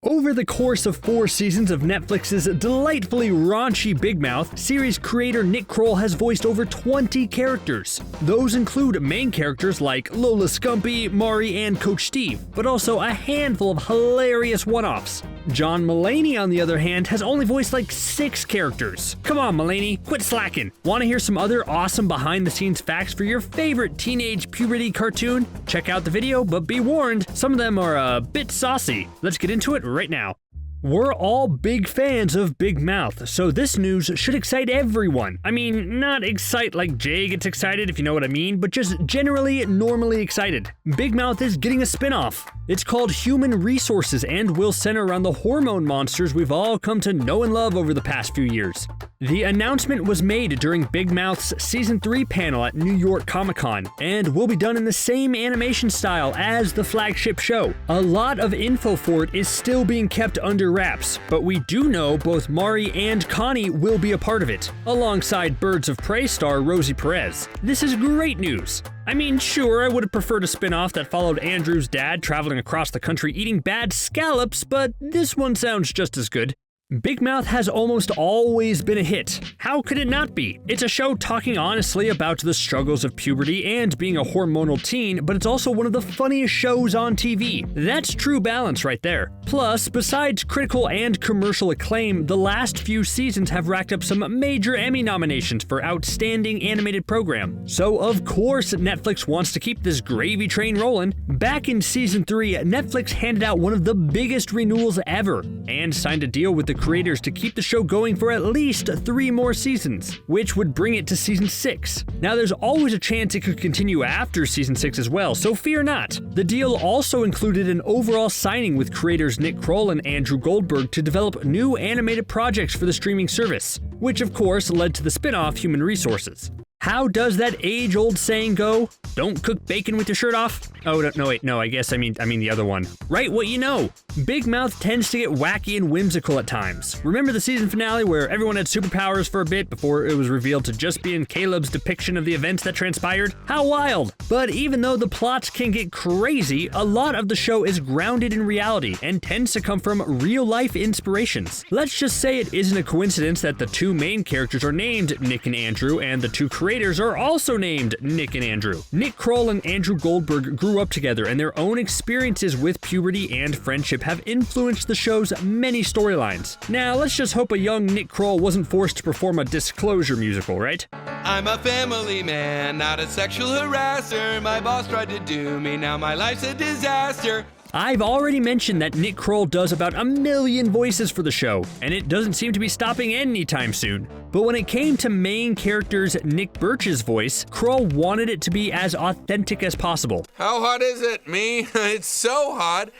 Over the course of 4 seasons of Netflix's delightfully raunchy Big Mouth, series creator Nick Kroll has voiced over 20 characters. Those include main characters like Lola Scumpy, Maury, and Coach Steve, but also a handful of hilarious one-offs. John Mulaney, on the other hand, has only voiced like 6 characters. Come on, Mulaney, quit slacking. Want to hear some other awesome behind-the-scenes facts for your favorite teenage puberty cartoon? Check out the video, but be warned, some of them are a bit saucy. Let's get into it right now. We're all big fans of Big Mouth, so this news should excite everyone. I mean, not excite like Jay gets excited, if you know what I mean, but just generally, normally excited. Big Mouth is getting a spinoff. It's called Human Resources and will center around the hormone monsters we've all come to know and love over the past few years. The announcement was made during Big Mouth's Season 3 panel at New York Comic-Con, and will be done in the same animation style as the flagship show. A lot of info for it is still being kept under wraps, but we do know both Maury and Connie will be a part of it, alongside Birds of Prey star Rosie Perez. This is great news. I mean, sure, I would have preferred a spin-off that followed Andrew's dad traveling across the country eating bad scallops, but this one sounds just as good. Big Mouth has almost always been a hit. How could it not be? It's a show talking honestly about the struggles of puberty and being a hormonal teen, but it's also one of the funniest shows on TV. That's true balance right there. Plus, besides critical and commercial acclaim, the last few seasons have racked up some major Emmy nominations for Outstanding Animated Program. So of course Netflix wants to keep this gravy train rolling. Back in Season 3, Netflix handed out one of the biggest renewals ever, and signed a deal with the creators to keep the show going for at least 3 more seasons, which would bring it to Season 6. Now there's always a chance it could continue after Season 6 as well, so fear not. The deal also included an overall signing with creators Nick Kroll and Andrew Goldberg to develop new animated projects for the streaming service, which of course led to the spin-off Human Resources. How does that age-old saying go? Don't cook bacon with your shirt off? Oh, no, wait, no, I mean the other one. Write what you know. Big Mouth tends to get wacky and whimsical at times. Remember the season finale where everyone had superpowers for a bit before it was revealed to just being Caleb's depiction of the events that transpired? How wild! But even though the plots can get crazy, a lot of the show is grounded in reality and tends to come from real-life inspirations. Let's just say it isn't a coincidence that the 2 main characters are named Nick and Andrew, and the 2 creators are also named Nick and Andrew. Nick Kroll and Andrew Goldberg grew up together, and their own experiences with puberty and friendship have influenced the show's many storylines. Now, let's just hope a young Nick Kroll wasn't forced to perform a disclosure musical, right? I'm a family man, not a sexual harasser. My boss tried to do me, now my life's a disaster. I've already mentioned that Nick Kroll does about 1 million voices for the show, and it doesn't seem to be stopping anytime soon. But when it came to main character's Nick Birch's voice, Kroll wanted it to be as authentic as possible. How hot is it, me? It's so hot.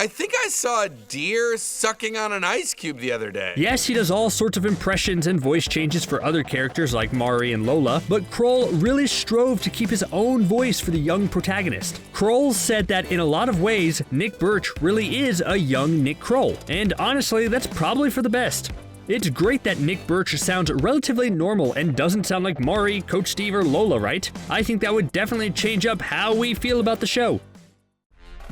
I think I saw a deer sucking on an ice cube the other day. Yes, he does all sorts of impressions and voice changes for other characters like Maury and Lola, but Kroll really strove to keep his own voice for the young protagonist. Kroll said that in a lot of ways, Nick Birch really is a young Nick Kroll, and honestly, that's probably for the best. It's great that Nick Birch sounds relatively normal and doesn't sound like Maury, Coach Steve, or Lola, right? I think that would definitely change up how we feel about the show.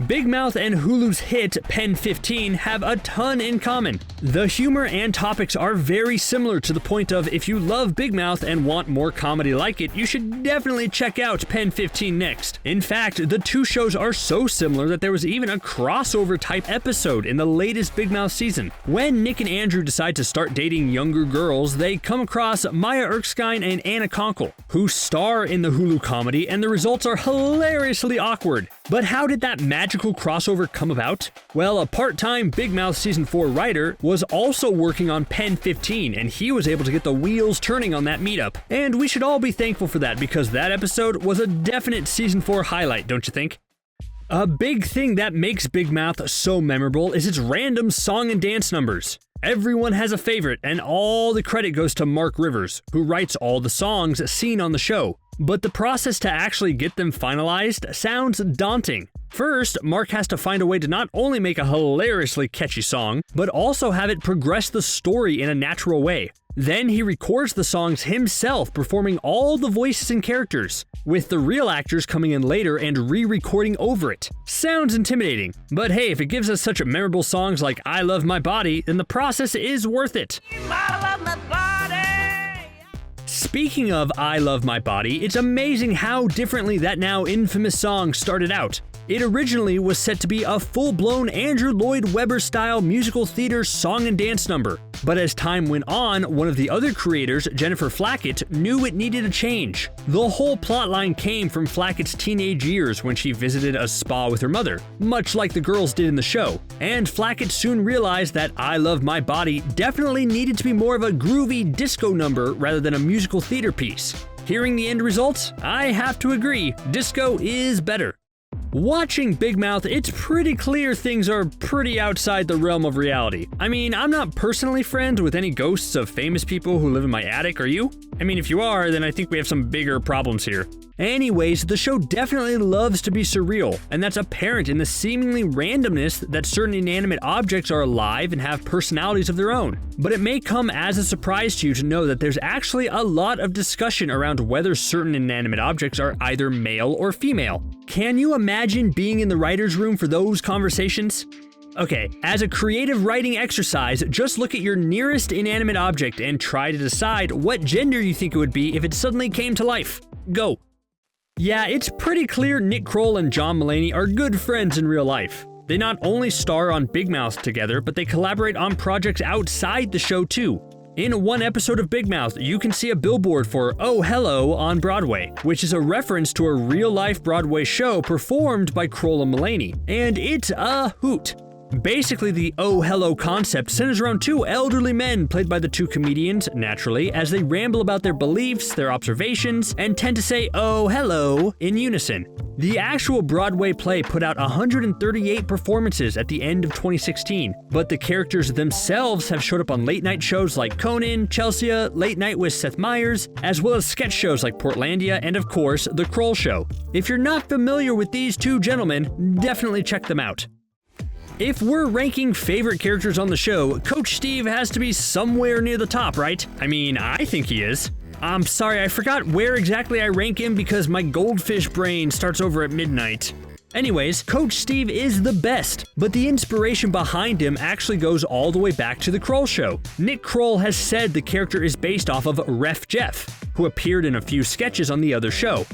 Big Mouth and Hulu's hit Pen 15 have a ton in common. The humor and topics are very similar to the point of if you love Big Mouth and want more comedy like it, you should definitely check out Pen 15 next. In fact, the 2 shows are so similar that there was even a crossover type episode in the latest Big Mouth season. When Nick and Andrew decide to start dating younger girls, they come across Maya Erskine and Anna Konkle, who star in the Hulu comedy, and the results are hilariously awkward. But how did that magical crossover come about? Well, a part-time Big Mouth Season 4 writer was also working on Pen 15, and he was able to get the wheels turning on that meetup. And we should all be thankful for that, because that episode was a definite Season 4 highlight, don't you think? A big thing that makes Big Mouth so memorable is its random song and dance numbers. Everyone has a favorite, and all the credit goes to Mark Rivers, who writes all the songs seen on the show. But the process to actually get them finalized sounds daunting. First, Mark has to find a way to not only make a hilariously catchy song, but also have it progress the story in a natural way. Then he records the songs himself, performing all the voices and characters, with the real actors coming in later and re-recording over it. Sounds intimidating, but hey, if it gives us such memorable songs like I Love My Body, then the process is worth it. I love my body. Speaking of I Love My Body, it's amazing how differently that now infamous song started out. It originally was set to be a full-blown Andrew Lloyd Webber-style musical theater song and dance number. But as time went on, one of the other creators, Jennifer Flackett, knew it needed a change. The whole plotline came from Flackett's teenage years when she visited a spa with her mother, much like the girls did in the show. And Flackett soon realized that I Love My Body definitely needed to be more of a groovy disco number rather than a musical theater piece. Hearing the end results, I have to agree, disco is better. Watching Big Mouth, it's pretty clear things are pretty outside the realm of reality. I mean, I'm not personally friends with any ghosts of famous people who live in my attic, are you? I mean, if you are, then I think we have some bigger problems here. Anyways, the show definitely loves to be surreal, and that's apparent in the seemingly randomness that certain inanimate objects are alive and have personalities of their own. But it may come as a surprise to you to know that there's actually a lot of discussion around whether certain inanimate objects are either male or female. Can you imagine being in the writer's room for those conversations? Okay, as a creative writing exercise, just look at your nearest inanimate object and try to decide what gender you think it would be if it suddenly came to life. Go. Yeah, it's pretty clear Nick Kroll and John Mulaney are good friends in real life. They not only star on Big Mouth together, but they collaborate on projects outside the show too. In one episode of Big Mouth, you can see a billboard for Oh Hello on Broadway, which is a reference to a real-life Broadway show performed by Kroll and Mulaney, and it's a hoot. Basically, the Oh Hello concept centers around two elderly men played by the two comedians, naturally, as they ramble about their beliefs, their observations, and tend to say oh hello in unison. The actual Broadway play put out 138 performances at the end of 2016, but the characters themselves have showed up on late-night shows like Conan, Chelsea, Late Night with Seth Meyers, as well as sketch shows like Portlandia, and of course, The Kroll Show. If you're not familiar with these two gentlemen, definitely check them out. If we're ranking favorite characters on the show, Coach Steve has to be somewhere near the top, right? I mean, I think he is. I'm sorry, I forgot where exactly I rank him because my goldfish brain starts over at midnight. Anyways, Coach Steve is the best, but the inspiration behind him actually goes all the way back to The Kroll Show. Nick Kroll has said the character is based off of Ref Jeff, who appeared in a few sketches on the other show.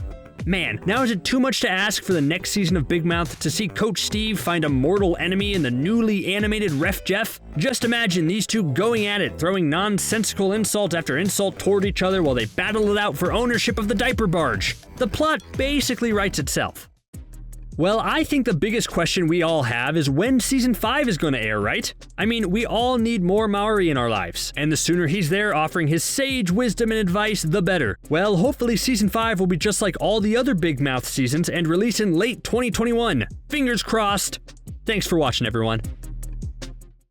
Man, now is it too much to ask for the next season of Big Mouth to see Coach Steve find a mortal enemy in the newly animated Ref Jeff? Just imagine these two going at it, throwing nonsensical insult after insult toward each other while they battle it out for ownership of the diaper barge. The plot basically writes itself. Well, I think the biggest question we all have is when Season 5 is going to air, right? I mean, we all need more Maury in our lives, and the sooner he's there offering his sage wisdom and advice, the better. Well, hopefully Season 5 will be just like all the other Big Mouth seasons and release in late 2021. Fingers crossed. Thanks for watching, everyone.